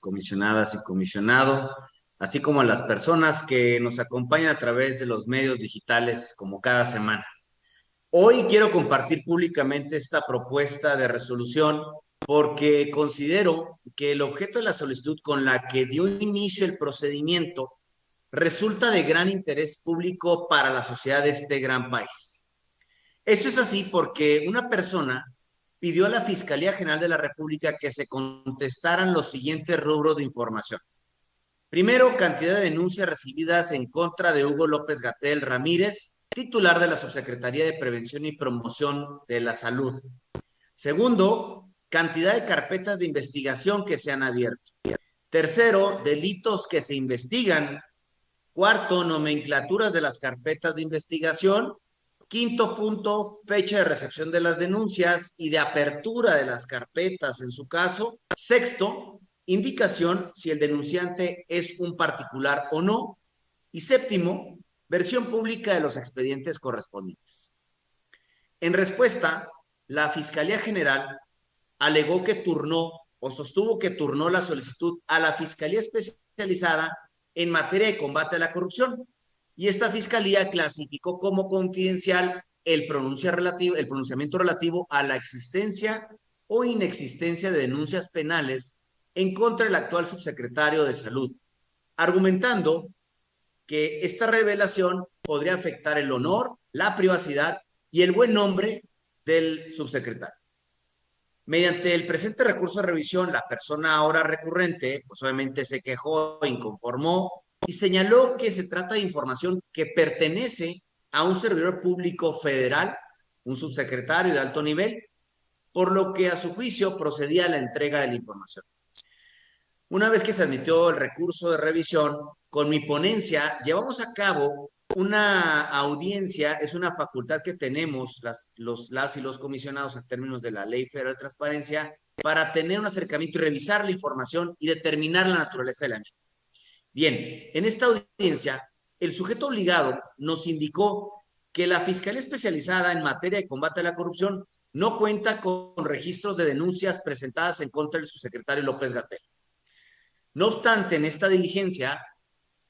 comisionadas y comisionado, así como a las personas que nos acompañan a través de los medios digitales como cada semana. Hoy quiero compartir públicamente esta propuesta de resolución porque considero que el objeto de la solicitud con la que dio inicio el procedimiento resulta de gran interés público para la sociedad de este gran país. Esto es así porque una persona pidió a la Fiscalía General de la República que se contestaran los siguientes rubros de información. Primero, cantidad de denuncias recibidas en contra de Hugo López Gatell Ramírez, titular de la Subsecretaría de Prevención y Promoción de la Salud. Segundo, cantidad de carpetas de investigación que se han abierto. Tercero, delitos que se investigan. Cuarto, nomenclaturas de las carpetas de investigación. Quinto punto, fecha de recepción de las denuncias y de apertura de las carpetas en su caso. Sexto, indicación si el denunciante es un particular o no. Y séptimo, versión pública de los expedientes correspondientes. En respuesta, la Fiscalía General alegó que turnó o sostuvo que turnó la solicitud a la Fiscalía Especializada en materia de combate a la corrupción, y esta fiscalía clasificó como confidencial el pronunciamiento relativo a la existencia o inexistencia de denuncias penales en contra del actual subsecretario de Salud, argumentando que esta revelación podría afectar el honor, la privacidad y el buen nombre del subsecretario. Mediante el presente recurso de revisión, la persona ahora recurrente, pues obviamente se quejó, inconformó y señaló que se trata de información que pertenece a un servidor público federal, un subsecretario de alto nivel, por lo que a su juicio procedía a la entrega de la información. Una vez que se admitió el recurso de revisión, con mi ponencia llevamos a cabo una audiencia, es una facultad que tenemos las y los comisionados en términos de la Ley Federal de Transparencia para tener un acercamiento y revisar la información y determinar la naturaleza de la misma. Bien, en esta audiencia, el sujeto obligado nos indicó que la Fiscalía Especializada en materia de combate a la corrupción no cuenta con registros de denuncias presentadas en contra del subsecretario López Gatell. No obstante, en esta diligencia,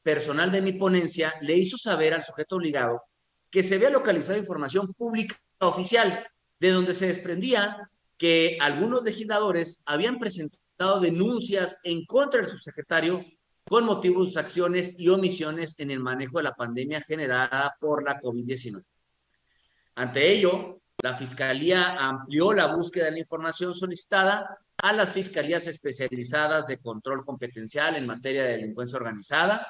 personal de mi ponencia le hizo saber al sujeto obligado que se había localizado información pública oficial, de donde se desprendía que algunos legisladores habían presentado denuncias en contra del subsecretario con motivo de sus acciones y omisiones en el manejo de la pandemia generada por la COVID-19. Ante ello, la Fiscalía amplió la búsqueda de la información solicitada a las fiscalías especializadas de control competencial en materia de delincuencia organizada,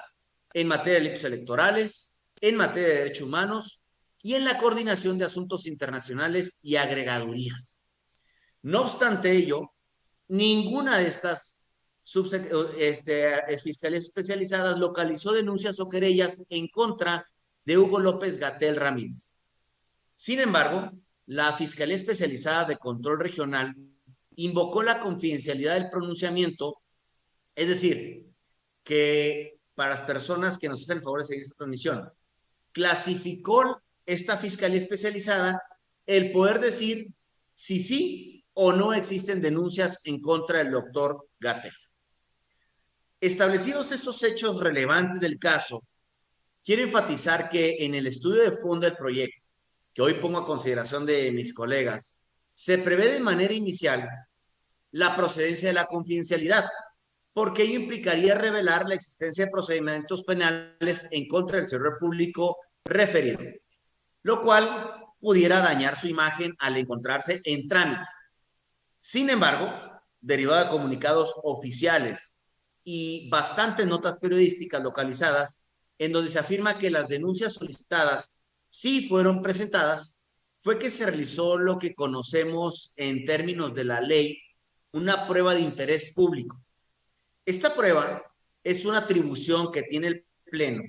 en materia de delitos electorales, en materia de derechos humanos y en la coordinación de asuntos internacionales y agregadurías. No obstante ello, ninguna de estas fiscalías especializadas localizó denuncias o querellas en contra de Hugo López Gatell Ramírez. Sin embargo, la Fiscalía Especializada de Control Regional invocó la confidencialidad del pronunciamiento, es decir, que para las personas que nos hacen el favor de seguir esta transmisión, clasificó esta Fiscalía Especializada el poder decir si sí o no existen denuncias en contra del doctor Gatell. Establecidos estos hechos relevantes del caso, quiero enfatizar que en el estudio de fondo del proyecto, que hoy pongo a consideración de mis colegas, se prevé de manera inicial la procedencia de la confidencialidad, porque ello implicaría revelar la existencia de procedimientos penales en contra del servidor público referido, lo cual pudiera dañar su imagen al encontrarse en trámite. Sin embargo, derivado de comunicados oficiales y bastantes notas periodísticas localizadas, en donde se afirma que las denuncias solicitadas sí fueron presentadas, fue que se realizó lo que conocemos en términos de la ley, una prueba de interés público. Esta prueba es una atribución que tiene el Pleno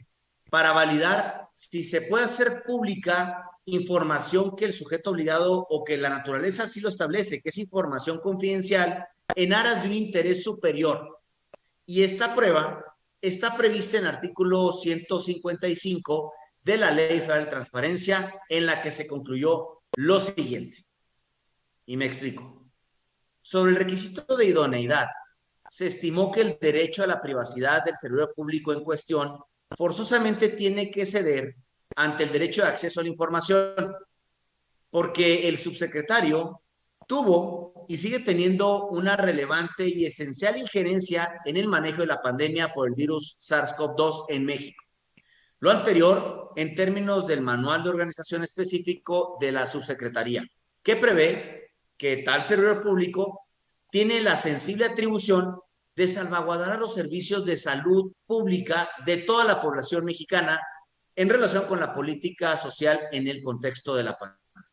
para validar si se puede hacer pública información que el sujeto obligado o que la naturaleza así lo establece, que es información confidencial en aras de un interés superior. Y esta prueba está prevista en el artículo 155 de la Ley Federal de Transparencia, en la que se concluyó lo siguiente. Y me explico. Sobre el requisito de idoneidad, se estimó que el derecho a la privacidad del servidor público en cuestión forzosamente tiene que ceder ante el derecho de acceso a la información, porque el subsecretario tuvo y sigue teniendo una relevante y esencial injerencia en el manejo de la pandemia por el virus SARS-CoV-2 en México. Lo anterior en términos del manual de organización específico de la subsecretaría, que prevé que tal servidor público tiene la sensible atribución de salvaguardar los servicios de salud pública de toda la población mexicana en relación con la política social en el contexto de la pandemia.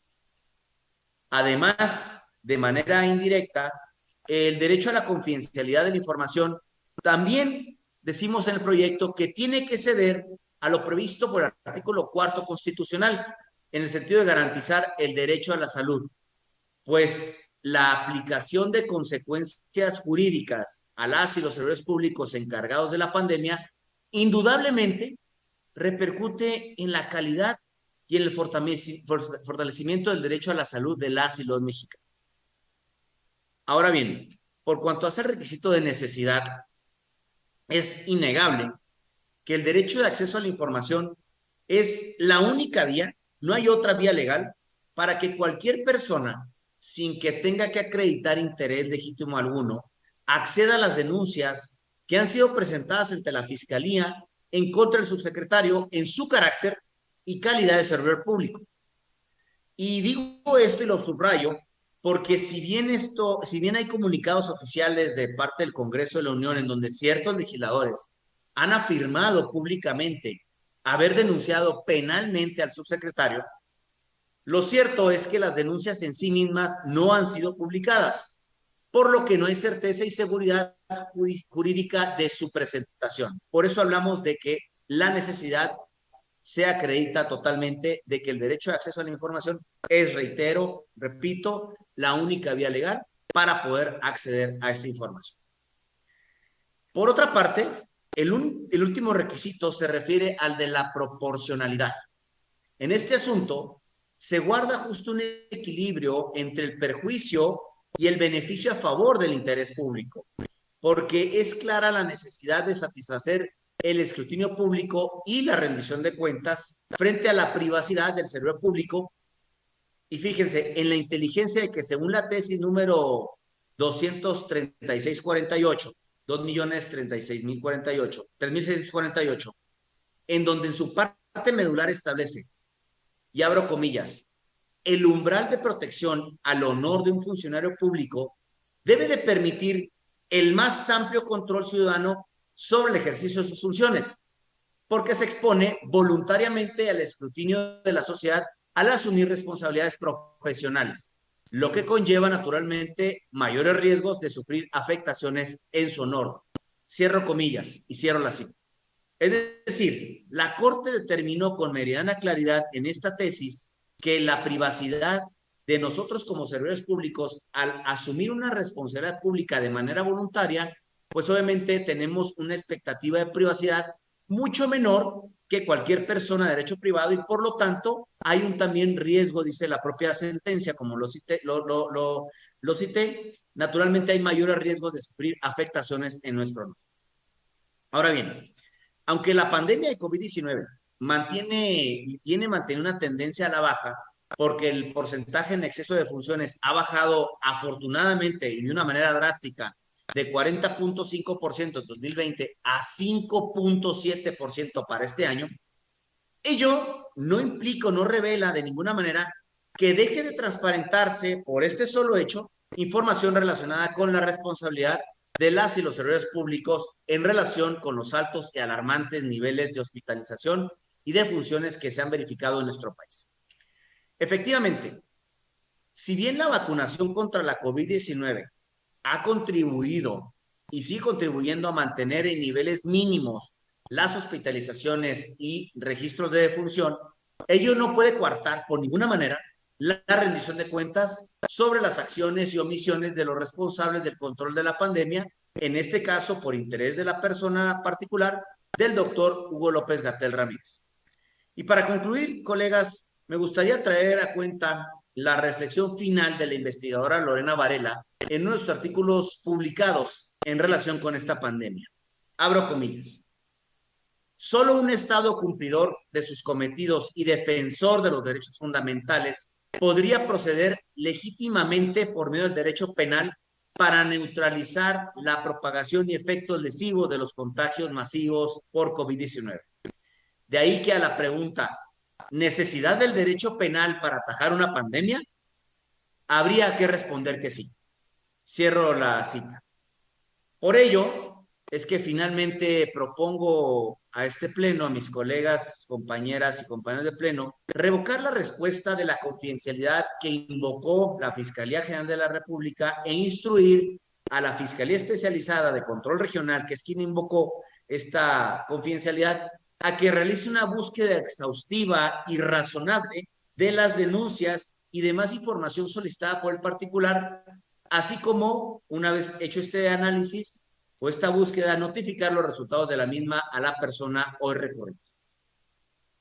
Además, de manera indirecta, el derecho a la confidencialidad de la información también decimos en el proyecto que tiene que ceder a lo previsto por el artículo 4 constitucional, en el sentido de garantizar el derecho a la salud, pues la aplicación de consecuencias jurídicas a las y los servidores públicos encargados de la pandemia indudablemente repercute en la calidad y en el fortalecimiento del derecho a la salud de las y los mexicanos. Ahora bien, por cuanto a ese requisito de necesidad, es innegable que el derecho de acceso a la información es la única vía, no hay otra vía legal, para que cualquier persona, sin que tenga que acreditar interés legítimo alguno, acceda a las denuncias que han sido presentadas ante la Fiscalía en contra del subsecretario en su carácter y calidad de servidor público. Y digo esto y lo subrayo porque si bien hay comunicados oficiales de parte del Congreso de la Unión en donde ciertos legisladores han afirmado públicamente haber denunciado penalmente al subsecretario, lo cierto es que las denuncias en sí mismas no han sido publicadas, por lo que no hay certeza y seguridad jurídica de su presentación. Por eso hablamos de que la necesidad se acredita totalmente de que el derecho de acceso a la información es, reitero, repito, la única vía legal para poder acceder a esa información. Por otra parte, el último requisito se refiere al de la proporcionalidad. En este asunto, se guarda justo un equilibrio entre el perjuicio y el beneficio a favor del interés público, porque es clara la necesidad de satisfacer el escrutinio público y la rendición de cuentas frente a la privacidad del servidor público. Y fíjense, en la inteligencia de que según la tesis número 23648, 2.036.048, 3.648, en donde en su parte medular establece, y abro comillas, el umbral de protección al honor de un funcionario público debe de permitir el más amplio control ciudadano sobre el ejercicio de sus funciones, porque se expone voluntariamente al escrutinio de la sociedad al asumir responsabilidades profesionales, lo que conlleva naturalmente mayores riesgos de sufrir afectaciones en su honor. Cierro comillas y cierro la cita. Es decir, la Corte determinó con meridiana claridad en esta tesis que la privacidad de nosotros como servidores públicos, al asumir una responsabilidad pública de manera voluntaria, pues obviamente tenemos una expectativa de privacidad mucho menor que cualquier persona de derecho privado y por lo tanto hay un también riesgo, dice la propia sentencia, como lo cité, naturalmente hay mayores riesgos de sufrir afectaciones en nuestro honor. Ahora bien, aunque la pandemia de COVID-19 viene manteniendo una tendencia a la baja, porque el porcentaje en exceso de funciones ha bajado afortunadamente y de una manera drástica de 40.5% en 2020 a 5.7% para este año, ello no implica o no revela de ninguna manera que deje de transparentarse por este solo hecho información relacionada con la responsabilidad de las y los servidores públicos en relación con los altos y alarmantes niveles de hospitalización y de funciones que se han verificado en nuestro país. Efectivamente, si bien la vacunación contra la COVID-19 ha contribuido y sigue contribuyendo a mantener en niveles mínimos las hospitalizaciones y registros de defunción, ello no puede coartar por ninguna manera la rendición de cuentas sobre las acciones y omisiones de los responsables del control de la pandemia, en este caso por interés de la persona particular del doctor Hugo López-Gatell Ramírez. Y para concluir, colegas, me gustaría traer a cuenta la reflexión final de la investigadora Lorena Varela en uno de sus artículos publicados en relación con esta pandemia. Abro comillas. Solo un Estado cumplidor de sus cometidos y defensor de los derechos fundamentales podría proceder legítimamente por medio del derecho penal para neutralizar la propagación y efectos lesivos de los contagios masivos por COVID-19. De ahí que a la pregunta, ¿necesidad del derecho penal para atajar una pandemia? Habría que responder que sí. Cierro la cita. Por ello, es que finalmente propongo a este pleno, a mis colegas, compañeras y compañeros de pleno, revocar la respuesta de la confidencialidad que invocó la Fiscalía General de la República e instruir a la Fiscalía Especializada de Control Regional, que es quien invocó esta confidencialidad, a que realice una búsqueda exhaustiva y razonable de las denuncias y demás información solicitada por el particular, así como, una vez hecho este análisis o esta búsqueda, notificar los resultados de la misma a la persona o el recurrente.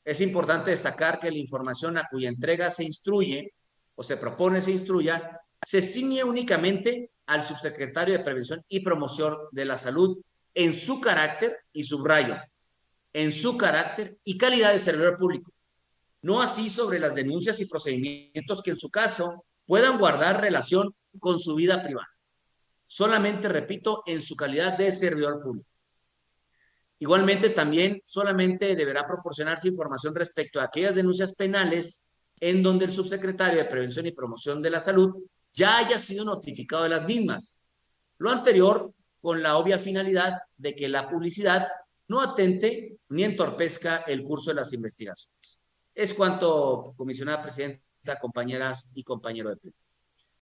Es importante destacar que la información a cuya entrega se instruye o se propone se instruya, se ciñe únicamente al subsecretario de Prevención y Promoción de la Salud en su carácter, y subrayo, en su carácter y calidad de servidor público, no así sobre las denuncias y procedimientos que en su caso puedan guardar relación con su vida privada. Solamente, repito, en su calidad de servidor público. Igualmente, también solamente deberá proporcionarse información respecto a aquellas denuncias penales en donde el subsecretario de Prevención y Promoción de la Salud ya haya sido notificado de las mismas. Lo anterior con la obvia finalidad de que la publicidad no atente ni entorpezca el curso de las investigaciones. Es cuanto, comisionada presidenta, compañeras y compañeros de pleno.